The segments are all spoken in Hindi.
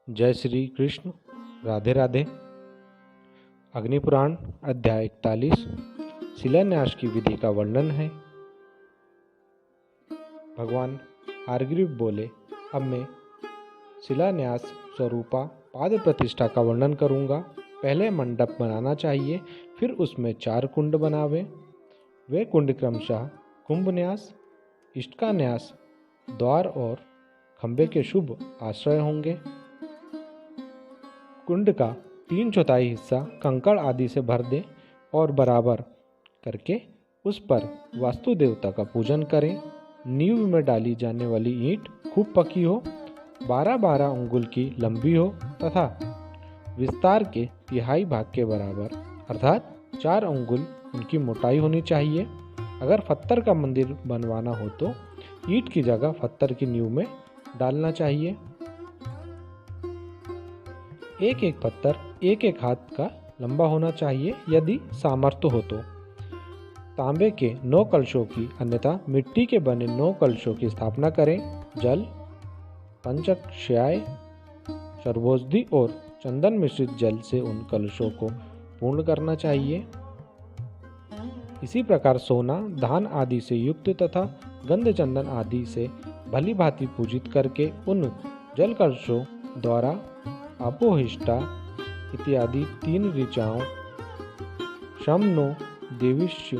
जय श्री कृष्ण। राधे राधे। अग्निपुराण अध्याय 41 शिलान्यास की विधि का वर्णन है। भगवान हार्ग्रीव बोले, अब मैं शिलान्यास स्वरूपा पाद प्रतिष्ठा का वर्णन करूंगा। पहले मंडप बनाना चाहिए, फिर उसमें 4 कुंड बनावे। वे कुंड क्रमशः कुंभन्यास, इष्टकान्यास, द्वार और खंबे के शुभ आश्रय होंगे। कुंड का 3/4 हिस्सा कंकड़ आदि से भर दें और बराबर करके उस पर वास्तु देवता का पूजन करें। नींव में डाली जाने वाली ईंट खूब पकी हो, 12-12 अंगुल की लंबी हो तथा विस्तार के 1/3 भाग के बराबर अर्थात 4 अंगुल उनकी मोटाई होनी चाहिए। अगर पत्थर का मंदिर बनवाना हो तो ईंट की जगह पत्थर की नींव में डालना चाहिए। एक एक पत्थर 1-1 हाथ का लंबा होना चाहिए यदि सामर्थ्य हो तो। तांबे के 9 कलशों की अन्यथा मिट्टी के बने 9 कलशों की स्थापना करें। जल, पंचक्षाय, सर्वौषधि और चंदन मिश्रित जल से उन कलशों को पूर्ण करना चाहिए। इसी प्रकार सोना, धान आदि से युक्त तथा गंध चंदन आदि से भली भांति पूजित करके उन जल कलशों द्वारा अपोहिष्टा इत्यादि 3 ऋचाओं शम नो देविष्य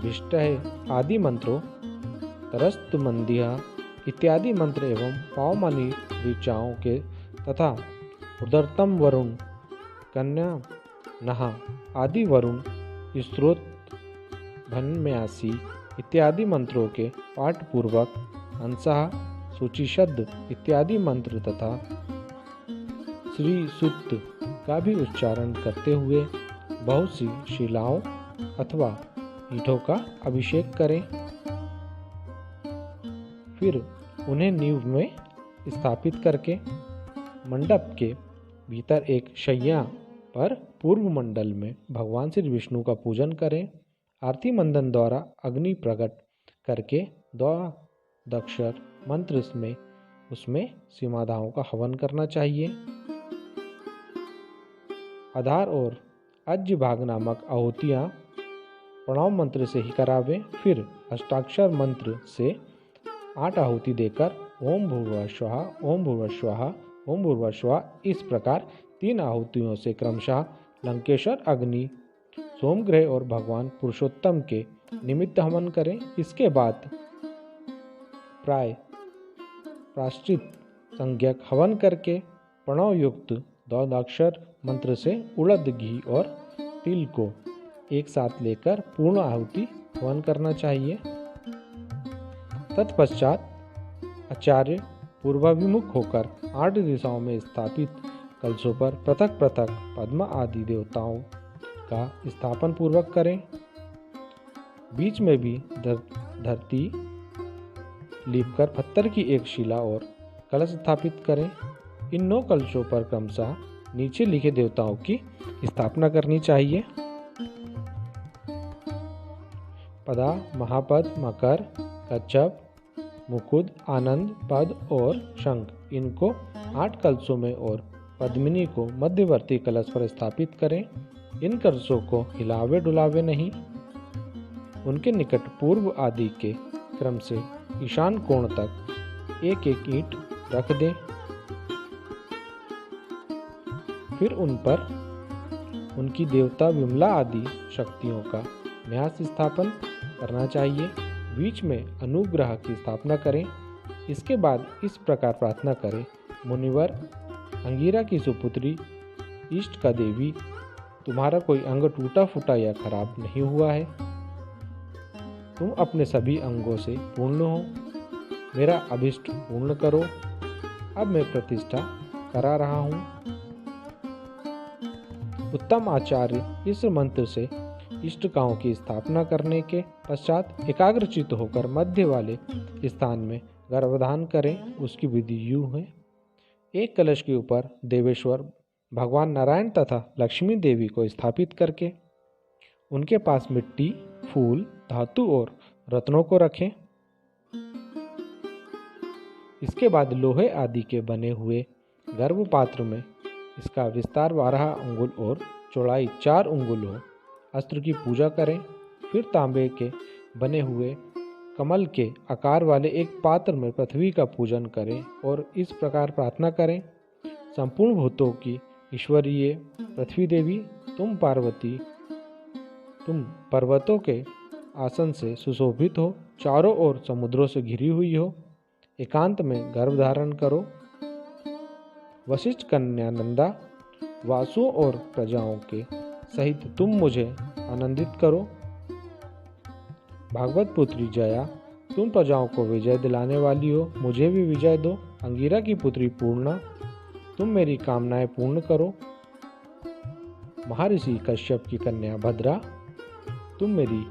भिष्टः आदि मंत्रों, तरस्त मंदिया इत्यादि मंत्र एवं पावमानी ऋचाओं के तथा उदरतम वरुण, कन्या नहा आदि वरुण स्त्रोत, भन्म्यासी इत्यादि मंत्रों के पाठ पूर्वक अंसः, सूचिशब्द इत्यादि मंत्र तथा श्री सूक्त का भी उच्चारण करते हुए बहुत सी शिलाओं अथवा ईंटों का अभिषेक करें। फिर उन्हें नींव में स्थापित करके मंडप के भीतर एक शैया पर पूर्व मंडल में भगवान श्री विष्णु का पूजन करें। आरती मंदन द्वारा अग्नि प्रकट करके द्वादक्षर मंत्र में उसमें सीमादाओं का हवन करना चाहिए। आधार और अज्य भाग नामक आहुतियाँ प्रणव मंत्र से ही करावे। फिर अष्टाक्षर मंत्र से 8 आहुति देकर ओम भूर्भुवः स्वः, ओम भूर्भुवः स्वः, ओम भूर्भुवः स्वः इस प्रकार 3 आहुतियों से क्रमशः लंकेश्वर, अग्नि, सोमग्रह और भगवान पुरुषोत्तम के निमित्त हवन करें। इसके बाद प्रायश्चित संज्ञक हवन करके प्रणव युक्त द्वादक्षर मंत्र से उड़द, घी और तिल को एक साथ लेकर पूर्ण आहुति हवन करना चाहिए। तत्पश्चात आचार्य पूर्वाभिमुख होकर 8 दिशाओं में स्थापित कलशों पर पृथक पृथक पद्म आदि देवताओं का स्थापन पूर्वक करें। बीच में भी धरती लीपकर पत्थर की एक शिला और कलश स्थापित करें। इन 9 कलशों पर क्रमशः नीचे लिखे देवताओं की स्थापना करनी चाहिए। पदा, महापद, मकर, कच्छप, मुकुद, आनंद, पद और शंख इनको 8 कलशों में और पद्मिनी को मध्यवर्ती कलश पर स्थापित करें। इन कलशों को हिलावे डुलावे नहीं। उनके निकट पूर्व आदि के क्रम से ईशान कोण तक एक एक ईंट रख दें। फिर उन पर उनकी देवता विमला आदि शक्तियों का न्यास स्थापन करना चाहिए। बीच में अनुग्रह की स्थापना करें। इसके बाद इस प्रकार प्रार्थना करें, मुनिवर अंगिरा की सुपुत्री इष्ट का देवी, तुम्हारा कोई अंग टूटा फूटा या खराब नहीं हुआ है। तुम अपने सभी अंगों से पूर्ण हो। मेरा अभिष्ट पूर्ण करो। अब मैं प्रतिष्ठा करा रहा हूँ। उत्तम आचार्य इस मंत्र से इष्टकाओं की स्थापना करने के पश्चात एकाग्रचित्त होकर मध्य वाले स्थान में गर्भधान करें। उसकी विधि यूं है। एक कलश के ऊपर देवेश्वर भगवान नारायण तथा लक्ष्मी देवी को स्थापित करके उनके पास मिट्टी, फूल, धातु और रत्नों को रखें। इसके बाद लोहे आदि के बने हुए गर्भपात्र में इसका विस्तार 12 अंगुल और चौड़ाई 4 अंगुल हो। अस्त्र की पूजा करें। फिर तांबे के बने हुए कमल के आकार वाले एक पात्र में पृथ्वी का पूजन करें और इस प्रकार प्रार्थना करें। संपूर्ण भूतों की ईश्वरीय पृथ्वी देवी, तुम पार्वती, तुम पर्वतों के आसन से सुशोभित हो, चारों ओर समुद्रों से घिरी हुई हो, एकांत में गर्भ धारण करो। वशिष्ठ कन्या नंदा, वासुओं और प्रजाओं के सहित तुम मुझे आनंदित करो। भागवत पुत्री जया, तुम प्रजाओं को विजय दिलाने वाली हो, मुझे भी विजय दो। अंगिरा की पुत्री पूर्णा, तुम मेरी कामनाएं पूर्ण करो। महर्षि कश्यप की कन्या भद्रा, तुम मेरी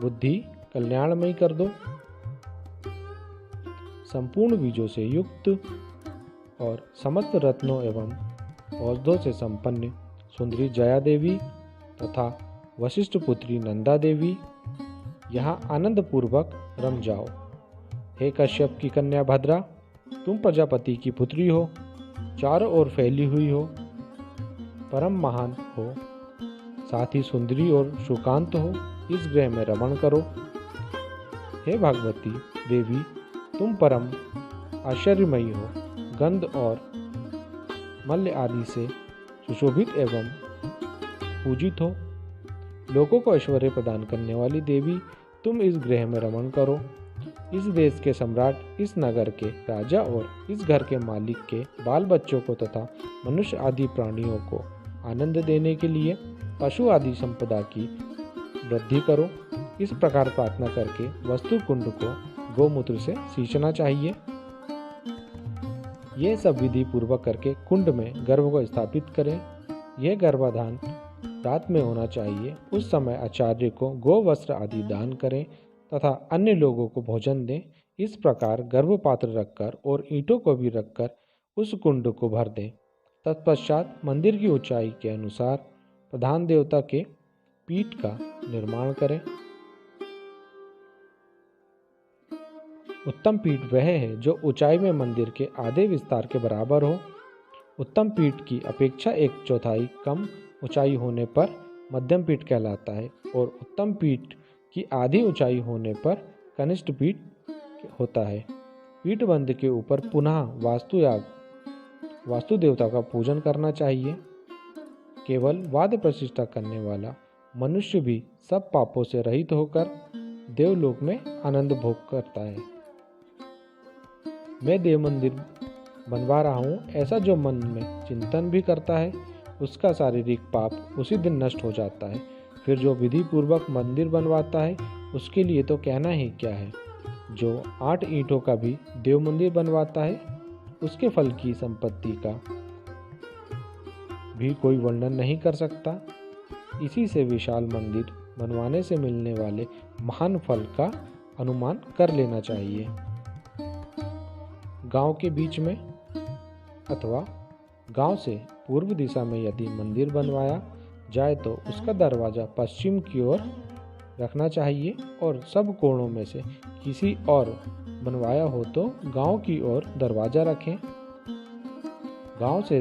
बुद्धि कल्याणमयी कर दो। संपूर्ण बीजों से युक्त और समस्त रत्नों एवं औषधों से संपन्न सुंदरी जया देवी तथा वशिष्ठ पुत्री नंदा देवी, यहाँ आनंद पूर्वक रम जाओ। हे कश्यप की कन्या भद्रा, तुम प्रजापति की पुत्री हो, चारों ओर फैली हुई हो, परम महान हो, साथ ही सुंदरी और सुकांत हो, इस गृह में रमण करो। हे भागवती देवी, तुम परम आश्चर्यमयी हो, गंध और मल्य आदि से सुशोभित एवं पूजित हो। लोगों को ऐश्वर्य प्रदान करने वाली देवी, तुम इस गृह में रमण करो। इस देश के सम्राट, इस नगर के राजा और इस घर के मालिक के बाल बच्चों को तथा मनुष्य आदि प्राणियों को आनंद देने के लिए पशु आदि संपदा की वृद्धि करो। इस प्रकार प्रार्थना करके वस्तु कुंड को गोमूत्र से सींचना चाहिए। यह सब विधि पूर्वक करके कुंड में गर्भ को स्थापित करें। यह गर्भाधान रात में होना चाहिए। उस समय आचार्य को गो वस्त्र आदि दान करें तथा अन्य लोगों को भोजन दें। इस प्रकार गर्भपात्र रखकर और ईंटों को भी रखकर उस कुंड को भर दें। तत्पश्चात मंदिर की ऊंचाई के अनुसार प्रधान देवता के पीठ का निर्माण करें। उत्तम पीठ वह है जो ऊंचाई में मंदिर के आधे विस्तार के बराबर हो। उत्तम पीठ की अपेक्षा 1/4 कम ऊंचाई होने पर मध्यम पीठ कहलाता है और उत्तम पीठ की आधी ऊंचाई होने पर कनिष्ठ पीठ होता है। पीठ बंध के ऊपर पुनः वास्तु देवता का पूजन करना चाहिए। केवल वाद प्रतिष्ठा करने वाला मनुष्य भी सब पापों से रहित होकर देवलोक में आनंद भोग करता है। मैं देव मंदिर बनवा रहा हूँ, ऐसा जो मन में चिंतन भी करता है उसका शारीरिक पाप उसी दिन नष्ट हो जाता है। फिर जो विधि पूर्वक मंदिर बनवाता है उसके लिए तो कहना ही क्या है। जो 8 ईंटों का भी देव मंदिर बनवाता है उसके फल की संपत्ति का भी कोई वर्णन नहीं कर सकता। इसी से विशाल मंदिर बनवाने से मिलने वाले महान फल का अनुमान कर लेना चाहिए। गांव के बीच में अथवा गांव से पूर्व दिशा में यदि मंदिर बनवाया जाए तो उसका दरवाज़ा पश्चिम की ओर रखना चाहिए और सब कोणों में से किसी और बनवाया हो तो गांव की ओर दरवाज़ा रखें। गांव से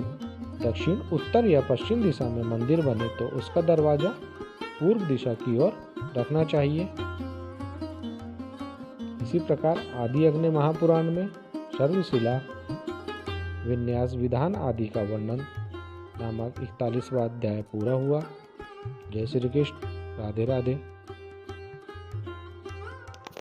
दक्षिण, उत्तर या पश्चिम दिशा में मंदिर बने तो उसका दरवाज़ा पूर्व दिशा की ओर रखना चाहिए। इसी प्रकार आदि अग्नि महापुराण में सर्वशिला विन्यास विधान आदि का वर्णन नामक 41वां अध्याय पूरा हुआ। जय श्री कृष्ण। राधे राधे।